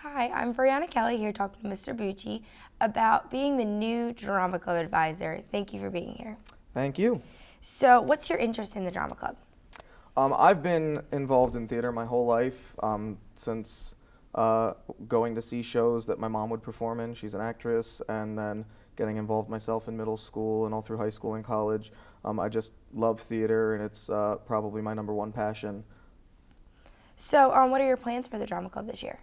Hi, I'm Brianna Kelly here talking to Mr. Bucci about being the new Drama Club advisor. Thank you for being here. Thank you. So, what's your interest in the Drama Club? I've been involved in theater my whole life, since going to see shows that my mom would perform in. She's an actress, and then getting involved myself in middle school and all through high school and college. I just love theater, and it's probably my number one passion. So, what are your plans for the Drama Club this year?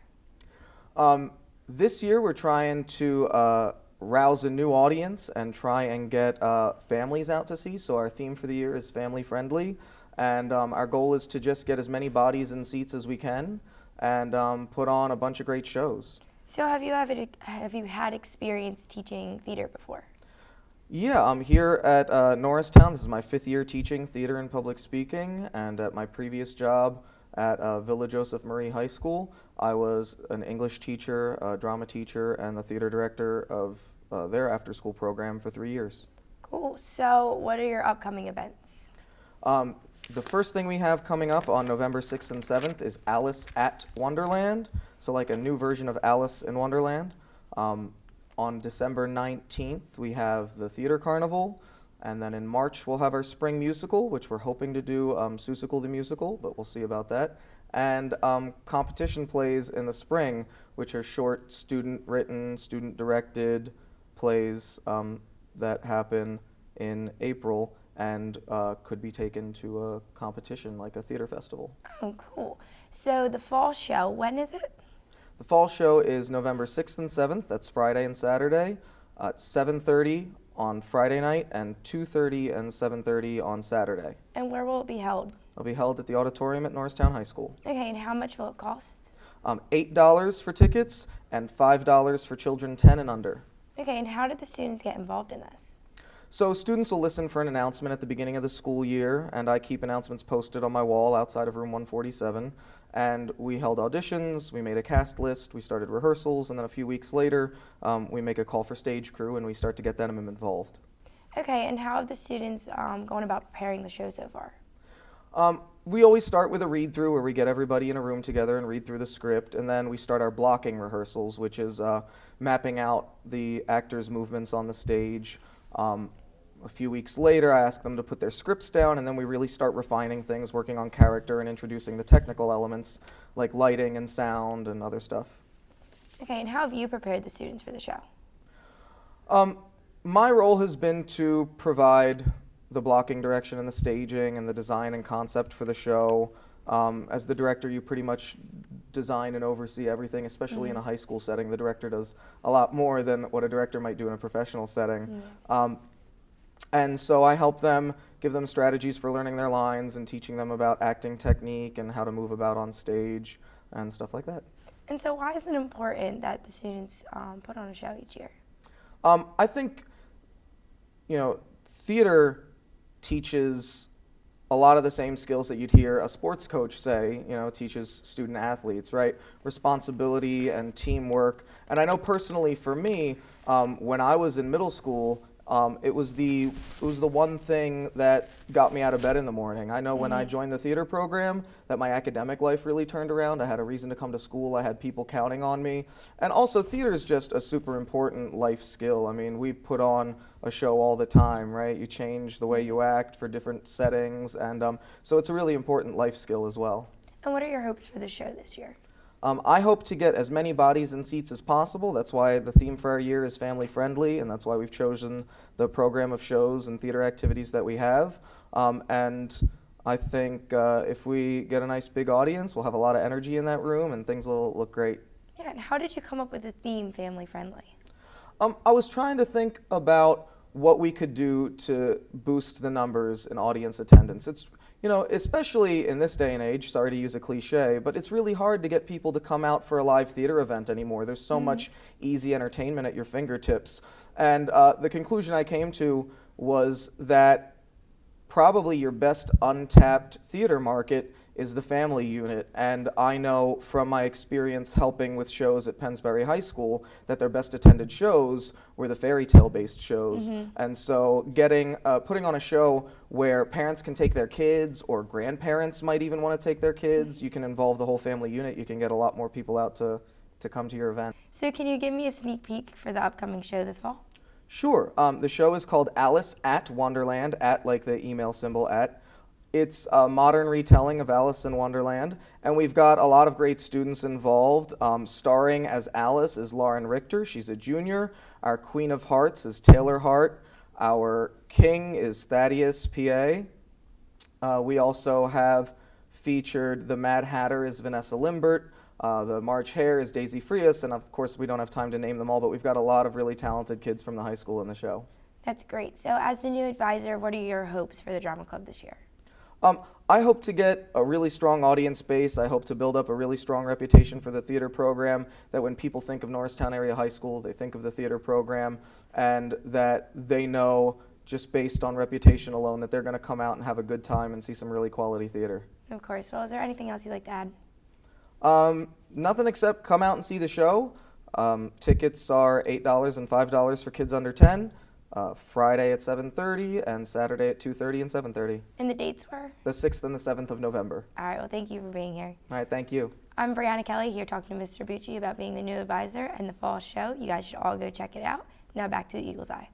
This year we're trying to rouse a new audience and try and get families out to see. So our theme for the year is family friendly, and our goal is to just get as many bodies and seats as we can and put on a bunch of great shows. So, have you had experience teaching theater before? Yeah, I'm here at Norristown. This is my 5th year teaching theater and public speaking, and at my previous job at Villa Joseph Marie High School, I was an English teacher, a drama teacher, and the theater director of their after-school program for 3 years. Cool. So, what are your upcoming events? The first thing we have coming up on November 6th and 7th is Alice at Wonderland, so like a new version of Alice in Wonderland. On December 19th, we have the Theater Carnival, and then in March we'll have our spring musical, which we're hoping to do Seussical the Musical, but we'll see about that. And competition plays in the spring, which are short student-written, student-directed plays that happen in April and could be taken to a competition like a theater festival. Oh, cool. So, the fall show, when is it? The fall show is November 6th and 7th. That's Friday and Saturday at 7:30 on Friday night and 2:30 and 7:30 on Saturday. And where will it be held? It'll be held at the auditorium at Norristown High School. Okay, and how much will it cost? $8 for tickets and $5 for children 10 and under. Okay, and how did the students get involved in this? So students will listen for an announcement at the beginning of the school year, and I keep announcements posted on my wall outside of room 147. And we held auditions, we made a cast list, we started rehearsals, and then a few weeks later, we make a call for stage crew and we start to get them involved. Okay, and how have the students gone about preparing the show so far? We always start with a read-through where we get everybody in a room together and read through the script, and then we start our blocking rehearsals, which is mapping out the actors' movements on the stage. A few weeks later, I ask them to put their scripts down, and then we really start refining things, working on character and introducing the technical elements like lighting and sound and other stuff. Okay, and how have you prepared the students for the show? My role has been to provide the blocking direction and the staging and the design and concept for the show. As the director, you pretty much design and oversee everything, especially in a high school setting. The director does a lot more than what a director might do in a professional setting. And so I help them, give them strategies for learning their lines and teaching them about acting technique and how to move about on stage and stuff like that. And so why is it important that the students put on a show each year? I think, theater teaches a lot of the same skills that you'd hear a sports coach say, teaches student athletes, right? Responsibility and teamwork. And I know personally for me, when I was in middle school, it was the one thing that got me out of bed in the morning. I know when I joined the theater program that my academic life really turned around. I had a reason to come to school. I had people counting on me. And also theater is just a super important life skill. I mean, we put on a show all the time, right? You change the way you act for different settings. And so it's a really important life skill as well. And what are your hopes for the show this year? I hope to get as many bodies and seats as possible. That's why the theme for our year is family friendly, and that's why we've chosen the program of shows and theater activities that we have. And I think if we get a nice big audience, we'll have a lot of energy in that room and things will look great. Yeah, and how did you come up with the theme family friendly? I was trying to think about what we could do to boost the numbers in audience attendance. It's especially in this day and age, sorry to use a cliche, but it's really hard to get people to come out for a live theater event anymore. There's so much easy entertainment at your fingertips. And the conclusion I came to was that probably your best untapped theater market is the family unit. And I know from my experience helping with shows at Pennsbury High School that their best attended shows were the fairy tale based shows. And so putting on a show where parents can take their kids or grandparents might even want to take their kids, you can involve the whole family unit, you can get a lot more people out to to come to your event. So can you give me a sneak peek for the upcoming show this fall? Sure. The show is called Alice at Wonderland, at like the email symbol at. It's a modern retelling of Alice in Wonderland, and we've got a lot of great students involved. Starring as Alice is Lauren Richter. She's a junior. Our Queen of Hearts is Taylor Hart. Our King is Thaddeus, PA. We also have featured the Mad Hatter is Vanessa Limbert. The March Hare is Daisy Frias, and of course we don't have time to name them all, but we've got a lot of really talented kids from the high school in the show. That's great. So as the new advisor, what are your hopes for the drama club this year? I hope to get a really strong audience base. I hope to build up a really strong reputation for the theater program, that when people think of Norristown Area High School, they think of the theater program, and that they know, just based on reputation alone, that they're going to come out and have a good time and see some really quality theater. Of course. Well, is there anything else you'd like to add? Nothing except come out and see the show. Tickets are $8 and $5 for kids under 10. Friday at 7:30 and Saturday at 2:30 and 7:30. And the dates were? The 6th and the 7th of November. All right. Well, thank you for being here. All right, thank you. I'm Brianna Kelly here talking to Mr. Bucci about being the new advisor and the fall show. You guys should all go check it out. Now back to the Eagle's Eye.